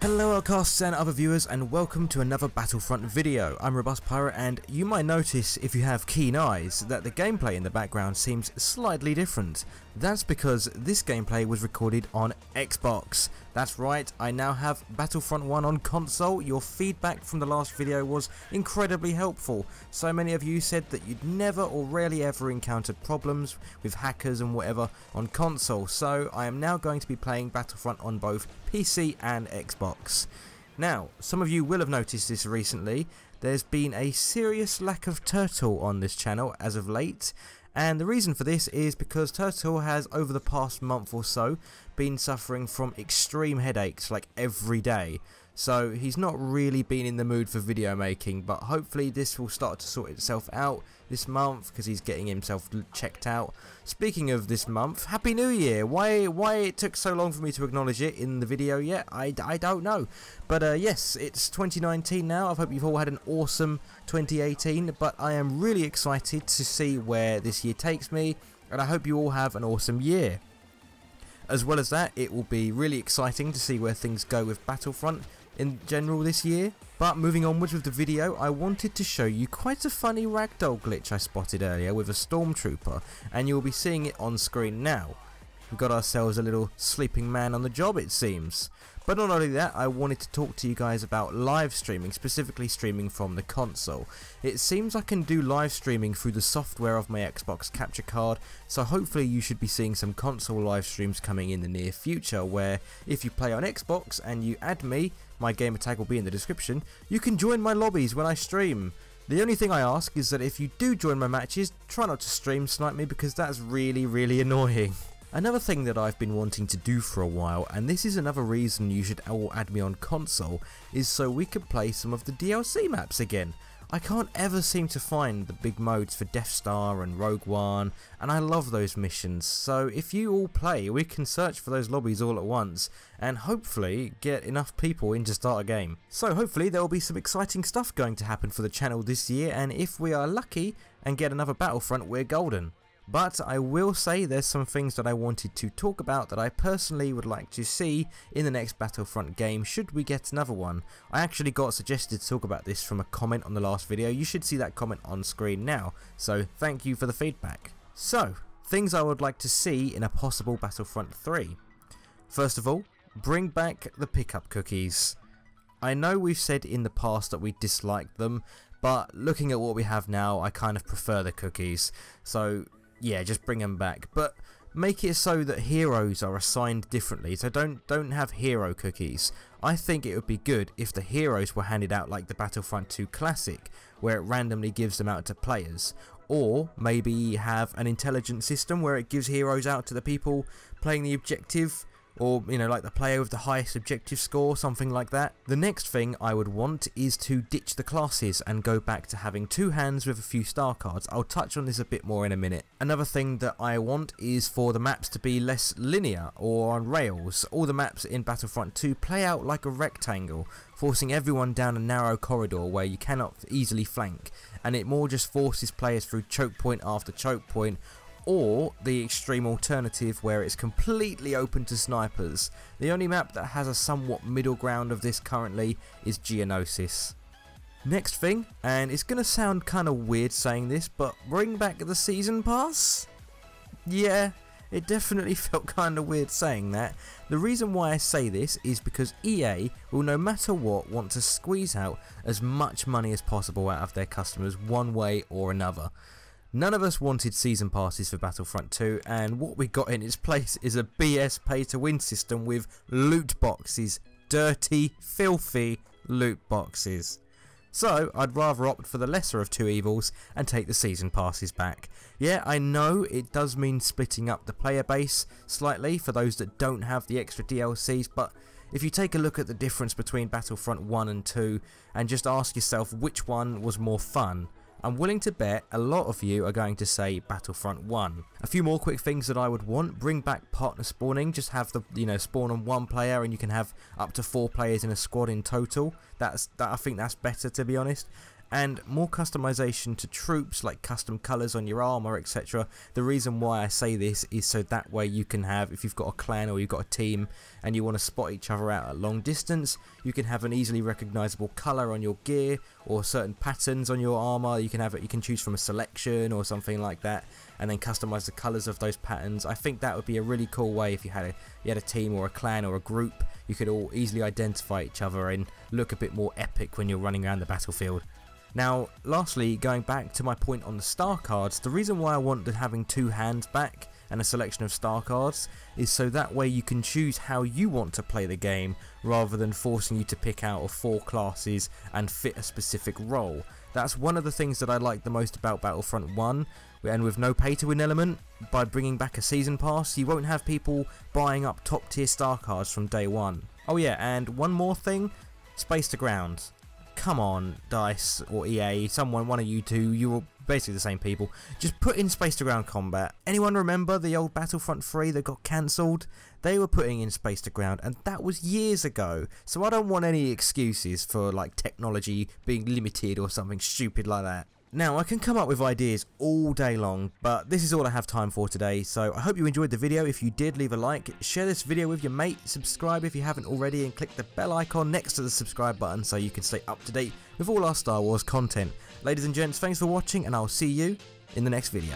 Hello Outcasts and other viewers, and welcome to another Battlefront video. I'm RobustPirate, and you might notice, if you have keen eyes, that the gameplay in the background seems slightly different. That's because this gameplay was recorded on Xbox. That's right, I now have Battlefront 1 on console. Your feedback from the last video was incredibly helpful. So many of you said that you'd never or rarely ever encountered problems with hackers and whatever on console. So I am now going to be playing Battlefront on both PC and Xbox. Now, some of you will have noticed this recently. There's been a serious lack of Turtle on this channel as of late, and the reason for this is because Turtle has, over the past month or so, been suffering from extreme headaches like every day. So he's not really been in the mood for video making, but hopefully this will start to sort itself out this month because he's getting himself checked out. Speaking of this month, Happy New Year! Why it took so long for me to acknowledge it in the video yet, I don't know. But yes, it's 2019 now. I hope you've all had an awesome 2018, but I am really excited to see where this year takes me, and I hope you all have an awesome year. As well as that, it will be really exciting to see where things go with Battlefront in general this year. But moving onwards with the video, I wanted to show you quite a funny ragdoll glitch I spotted earlier with a stormtrooper, and you'll be seeing it on screen now. We've got ourselves a little sleeping man on the job, it seems. But not only that, I wanted to talk to you guys about live streaming, specifically streaming from the console. It seems I can do live streaming through the software of my Xbox capture card, so hopefully you should be seeing some console live streams coming in the near future, where if you play on Xbox and you add me, my gamertag will be in the description, you can join my lobbies when I stream. The only thing I ask is that if you do join my matches, try not to stream snipe me, because that's really annoying. Another thing that I've been wanting to do for a while, and this is another reason you should all add me on console, is so we could play some of the DLC maps again. I can't ever seem to find the big modes for Death Star and Rogue One, and I love those missions. So if you all play, we can search for those lobbies all at once and hopefully get enough people in to start a game. So hopefully there will be some exciting stuff going to happen for the channel this year, and if we are lucky and get another Battlefront, we're golden. But I will say there's some things that I wanted to talk about that I personally would like to see in the next Battlefront game should we get another one. I actually got suggested to talk about this from a comment on the last video. You should see that comment on screen now, so thank you for the feedback. So, things I would like to see in a possible Battlefront 3. First of all, bring back the pickup cookies. I know we've said in the past that we disliked them, but looking at what we have now, I kind of prefer the cookies. So yeah, just bring them back, but make it so that heroes are assigned differently. So don't have hero cookies. I think it would be good if the heroes were handed out like the Battlefront 2 Classic, where it randomly gives them out to players. Or maybe have an intelligent system where it gives heroes out to the people playing the objective, or, you know, like the player with the highest objective score, something like that. The next thing I would want is to ditch the classes and go back to having two hands with a few star cards. I'll touch on this a bit more in a minute. Another thing that I want is for the maps to be less linear or on rails. All the maps in Battlefront 2 play out like a rectangle, forcing everyone down a narrow corridor where you cannot easily flank, and it more just forces players through choke point after choke point, or the extreme alternative where it's completely open to snipers. The only map that has a somewhat middle ground of this currently is Geonosis. Next thing, and it's going to sound kind of weird saying this, but bring back the Season Pass? Yeah, it definitely felt kind of weird saying that. The reason why I say this is because EA will no matter what want to squeeze out as much money as possible out of their customers one way or another. None of us wanted season passes for Battlefront 2, and what we got in its place is a BS pay to win system with loot boxes. Dirty, filthy loot boxes. So I'd rather opt for the lesser of two evils and take the season passes back. Yeah, I know it does mean splitting up the player base slightly for those that don't have the extra DLCs, but if you take a look at the difference between Battlefront 1 and 2 and just ask yourself which one was more fun, I'm willing to bet a lot of you are going to say Battlefront 1. A few more quick things that I would want: bring back partner spawning. Just have the, spawn on one player and you can have up to 4 players in a squad in total. I think that's better, to be honest. and more customization to troops, like custom colours on your armour, etc. The reason why I say this is so that way you can have, if you've got a clan or you've got a team and you want to spot each other out at long distance, you can have an easily recognisable colour on your gear or certain patterns on your armour. You can choose from a selection or something like that, and then customise the colours of those patterns. I think that would be a really cool way if you had a team or a clan or a group. You could all easily identify each other and look a bit more epic when you're running around the battlefield. Now, lastly, going back to my point on the star cards, the reason why I wanted having 2 hands back and a selection of star cards is so that way you can choose how you want to play the game rather than forcing you to pick out of 4 classes and fit a specific role. That's one of the things that I like the most about Battlefront 1, and with no pay to win element, by bringing back a season pass, you won't have people buying up top tier star cards from day one. Oh yeah, and one more thing, space to ground. Come on, DICE or EA, one of you two, you're basically the same people. Just put in space to ground combat. Anyone remember the old Battlefront 3 that got cancelled? They were putting in space to ground, and that was years ago. So I don't want any excuses for like technology being limited or something stupid like that. Now, I can come up with ideas all day long, but this is all I have time for today, so I hope you enjoyed the video. If you did, leave a like, share this video with your mate, subscribe if you haven't already, and click the bell icon next to the subscribe button so you can stay up to date with all our Star Wars content. Ladies and gents, thanks for watching, and I'll see you in the next video.